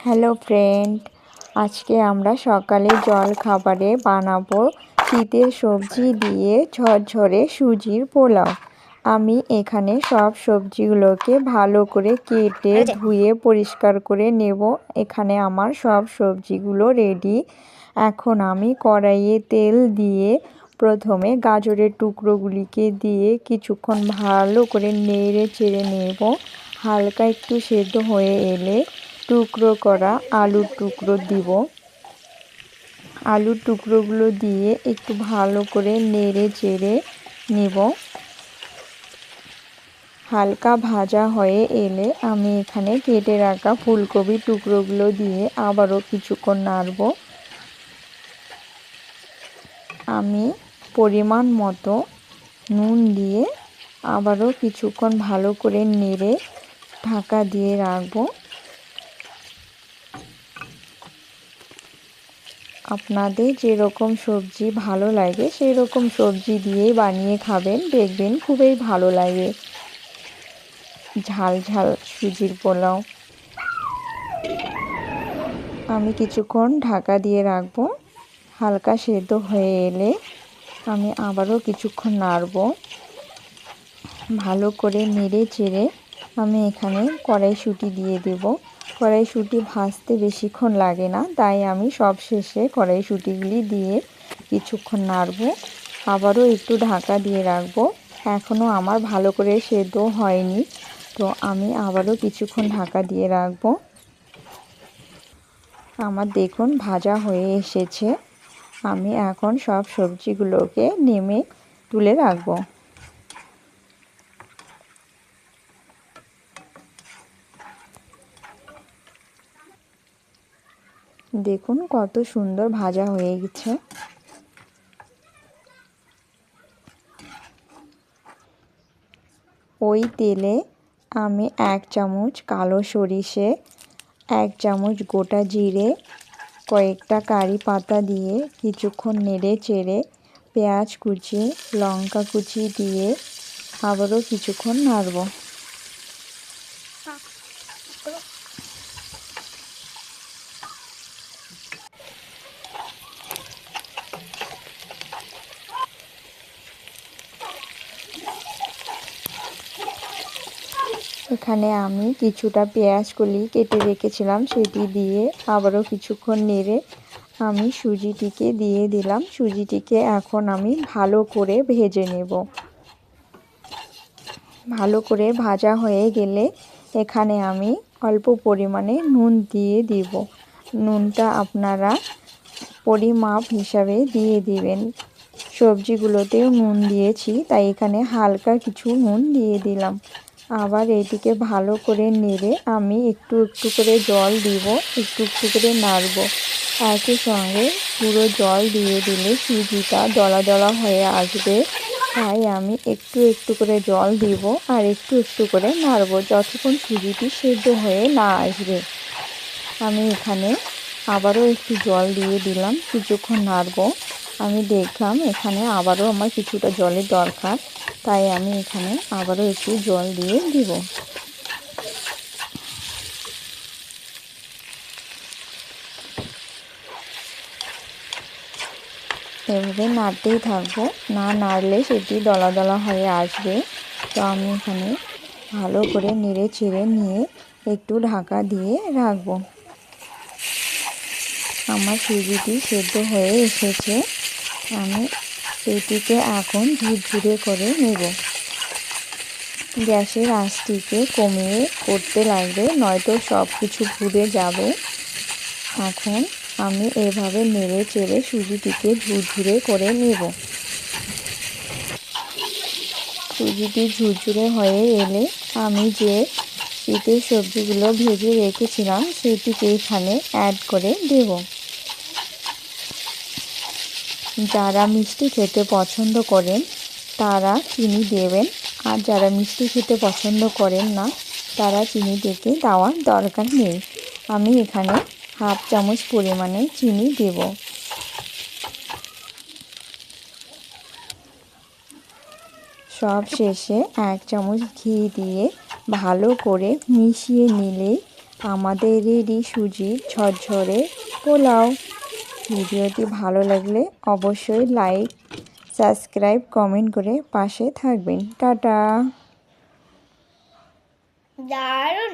Hello friend, আজকে আমরা সকালে জল খাবারে বানাবো শীতের সবজি দিয়ে ঝরঝরে সুজির পোলাও। আমি এখানে সব সবজিগুলোকে ভালো করে কেটে ধুয়ে পরিষ্কার করে নেব। এখানে আমার সব সবজিগুলো রেডি। এখন আমি কড়াইয়ে তেল দিয়ে প্রথমে গাজরের টুকরোগুলিকে দিয়ে কিছুক্ষণ ভালো করে নেড়ে চেড়ে নেব। হালকা একটু সেদ্ধ হয়ে এলে টুকরো করা আলুর টুকরো দিব। আলুর টুকরোগুলো দিয়ে একটু ভালো করে নেড়ে চেড়ে নেব। হালকা ভাজা হয়ে এলে আমি এখানে কেটে রাখা ফুলকপির টুকরোগুলো দিয়ে আবারও কিছুক্ষণ নাড়ব। আমি পরিমাণ মতো নুন দিয়ে আবারও কিছুক্ষণ ভালো করে নেড়ে ঢাকা দিয়ে রাখবো। আপনাদের যেরকম সবজি ভালো লাগে সেই রকম সবজি দিয়েই বানিয়ে খাবেন, দেখবেন খুবই ভালো লাগে ঝাল ঝাল সুজির পোলাও। আমি কিছুক্ষণ ঢাকা দিয়ে রাখবো। হালকা সেদ্ধ হয়ে এলে আমি আবারও কিছুক্ষণ নাড়ব। ভালো করে নেড়ে চেড়ে আমি এখানে কড়াইশুঁটি দিয়ে দেব। কড়াইশুঁটি ভাজতে বেশিক্ষণ লাগে না, তাই আমি সব শেষে কড়াইশুঁটিগুলি দিয়ে কিছুক্ষণ নাড়ব। আবারও একটু ঢাকা দিয়ে রাখব। এখনও আমার ভালো করে সেদ্ধ হয়নি, তো আমি আবারও কিছুক্ষণ ঢাকা দিয়ে রাখব। আমার দেখুন ভাজা হয়ে এসেছে। আমি এখন সব সবজিগুলোকে নেমে তুলে রাখব। দেখুন কত সুন্দর ভাজা হয়ে গেছে। ওই তেলে আমি 1 চামচ কালো সরিষে, 1 চামচ গোটা জিরে, কয়েকটা কারি পাতা দিয়ে কিছুক্ষণ নেড়ে চেড়ে পেঁয়াজ কুচি, লঙ্কা কুচি দিয়ে আবারও কিছুক্ষণ নাড়ব। এখানে আমি কিছুটা পেঁয়াজ কলি কেটে রেখেছিলাম, সেটি দিয়ে আবারও কিছুক্ষণ নেড়ে আমি সুজিটিকে দিয়ে দিলাম। সুজিটিকে এখন আমি ভালো করে ভেজে নেব। ভালো করে ভাজা হয়ে গেলে এখানে আমি অল্প পরিমাণে নুন দিয়ে দিব। নুনটা আপনারা পরিমাপ হিসাবে দিয়ে দিবেন। সবজিগুলোতেও নুন দিয়েছি, তাই এখানে হালকা কিছু নুন দিয়ে দিলাম। আবার এটিকে ভালো করে নেড়ে আমি একটু একটু করে জল দিব, একটু একটু করে নাড়ব। একই সঙ্গে পুরো জল দিয়ে দিলে সুজিটা দলা দলা হয়ে আসবে, তাই আমি একটু একটু করে জল দিব আর একটু একটু করে নাড়ব যতক্ষণ সুজিটি সেদ্ধ হয়ে না আসবে। আমি এখানে আবারও একটু জল দিয়ে দিলাম, কিছুক্ষণ নাড়ব। আমি দেখলাম এখানে আবারও আমার কিছুটা জলের দরকার, তাই আমি এখানে আবারও একটু জল দিয়ে দিব। এভাবে নাড়তেই থাকবো, না নাড়লে সেটি দলা দলা হয়ে আসবে। তো আমি এখানে ভালো করে নেড়ে চেড়ে নিয়ে একটু ঢাকা দিয়ে রাখবো। আমার সুজিটি সেদ্ধ হয়ে এসেছে। আমি এটিকে এখন ঝুরঝুরে করে নেব। গ্যাসের আঁচটিকে কমিয়ে করতে লাগবে, নয়তো সব কিছু পুড়ে যাবে। এখন আমি এভাবে নেড়ে চেড়ে সুজিটিকে ঝুরঝুরে করে নেব। সুজিটি ঝুরঝুরে হয়ে এলে আমি যে শীতের সবজিগুলো ভেজে রেখেছিলাম সেটিকে এখানে অ্যাড করে দেব। যারা মিষ্টি খেতে পছন্দ করেন তারা চিনি দেবেন, আর যারা মিষ্টি খেতে পছন্দ করেন না তারা চিনি দিতে দেওয়ার দরকার নেই। আমি এখানে 1/2 চামচ পরিমাণে চিনি দেব। সব শেষে 1 চামচ ঘি দিয়ে ভালো করে মিশিয়ে নিলেই আমাদের রেডি সুজির ঝরঝরে পোলাও। ভিডিওটি ভালো লাগলে অবশ্যই লাইক, সাবস্ক্রাইব, কমেন্ট করে পাশে থাকবেন। টাটা। দারুণ।